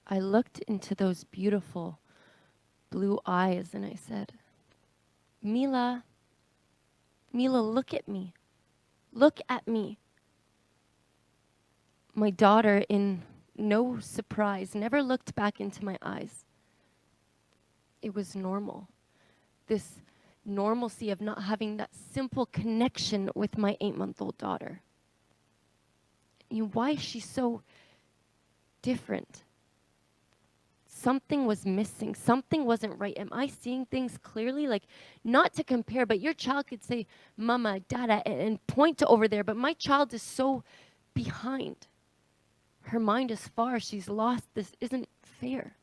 I looked into those beautiful blue eyes and I said, Mila, look at me. Look at me. My daughter, in no surprise, never looked back into my eyes. It was normal. This normalcy of not having that simple connection with my 8-month-old daughter. Why is she so different? Something was missing. Something wasn't right. Am I seeing things clearly? Like, not to compare, but your child could say, Mama, Dada, and point to over there, but my child is so behind. Her mind is far. She's lost. This isn't fair.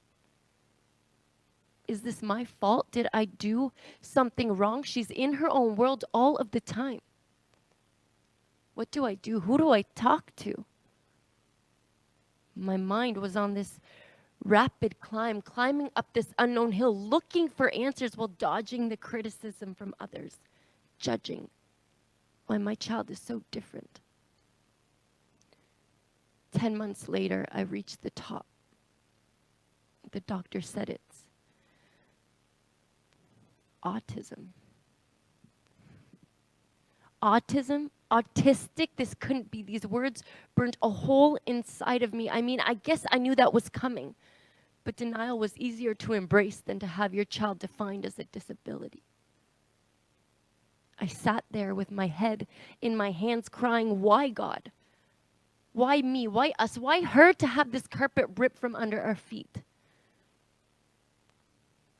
Is this my fault? Did I do something wrong? She's in her own world all of the time. What do I do? Who do I talk to? My mind was on this rapid climb, climbing up this unknown hill, looking for answers while dodging the criticism from others, judging why my child is so different. 10 months later, I reached the top. The doctor said it's autism. Autism, autistic, this couldn't be. These words burnt a hole inside of me. I mean, I guess I knew that was coming, but denial was easier to embrace than to have your child defined as a disability. I sat there with my head in my hands crying, why God? Why me? Why us? Why her to have this carpet ripped from under our feet?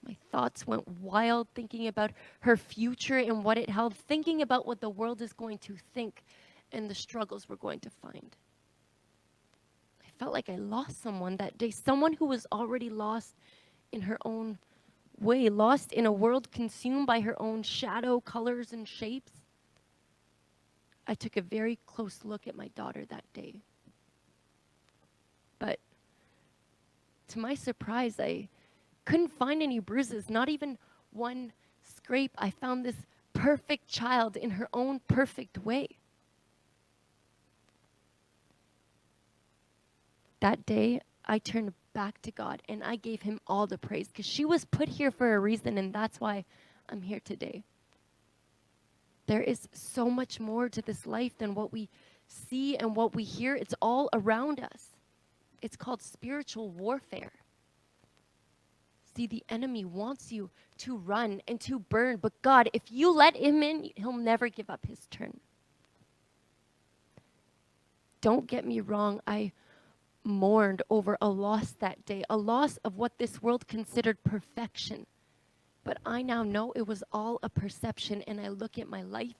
My thoughts went wild thinking about her future and what it held, thinking about what the world is going to think and the struggles we're going to find. I felt like I lost someone that day, someone who was already lost in her own way, lost in a world consumed by her own shadow, colors, and shapes. I took a very close look at my daughter that day. But to my surprise, I couldn't find any bruises, not even one scrape. I found this perfect child in her own perfect way. That day, I turned back to God and I gave him all the praise because she was put here for a reason, and that's why I'm here today. There is so much more to this life than what we see and what we hear. It's all around us. It's called spiritual warfare. See, the enemy wants you to run and to burn, but God, if you let him in, he'll never give up his turn. Don't get me wrong, I mourned over a loss that day, a loss of what this world considered perfection. But I now know it was all a perception, and I look at my life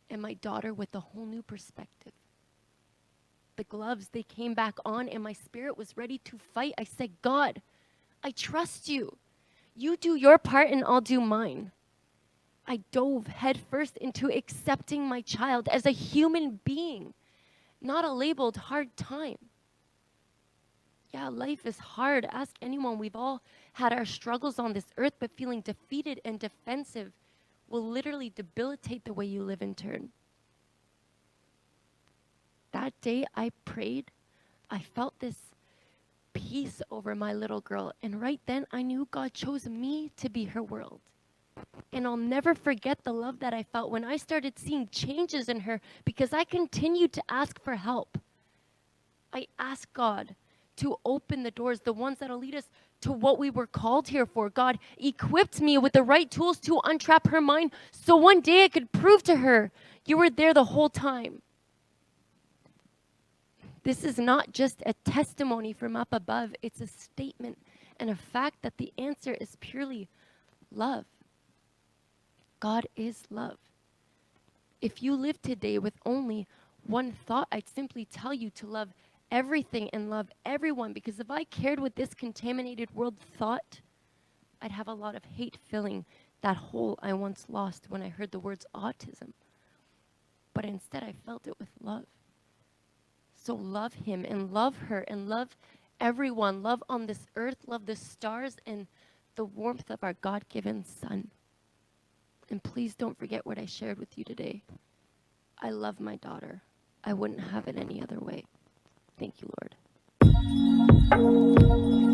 and my daughter with a whole new perspective. The gloves, they came back on, and my spirit was ready to fight. I said, God, I trust you. You do your part and I'll do mine. I dove headfirst into accepting my child as a human being, not a labeled hard time. Yeah, life is hard. Ask anyone. We've all had our struggles on this earth, but feeling defeated and defensive will literally debilitate the way you live in turn. That day I prayed. I felt this peace over my little girl. And right then I knew God chose me to be her world. And I'll never forget the love that I felt when I started seeing changes in her because I continued to ask for help. I asked God to open the doors, the ones that'll lead us to what we were called here for. God equipped me with the right tools to untrap her mind so one day I could prove to her, you were there the whole time. This is not just a testimony from up above. It's a statement and a fact that the answer is purely love. God is love. If you live today with only one thought, I'd simply tell you to love everything and love everyone, because if I cared what this contaminated world thought, I'd have a lot of hate filling that hole I once lost when I heard the words autism. But instead I felt it with love. So love him and love her and love everyone. Love on this earth, love the stars and the warmth of our God-given sun. And please don't forget what I shared with you today. I love my daughter. I wouldn't have it any other way. Thank you, Lord.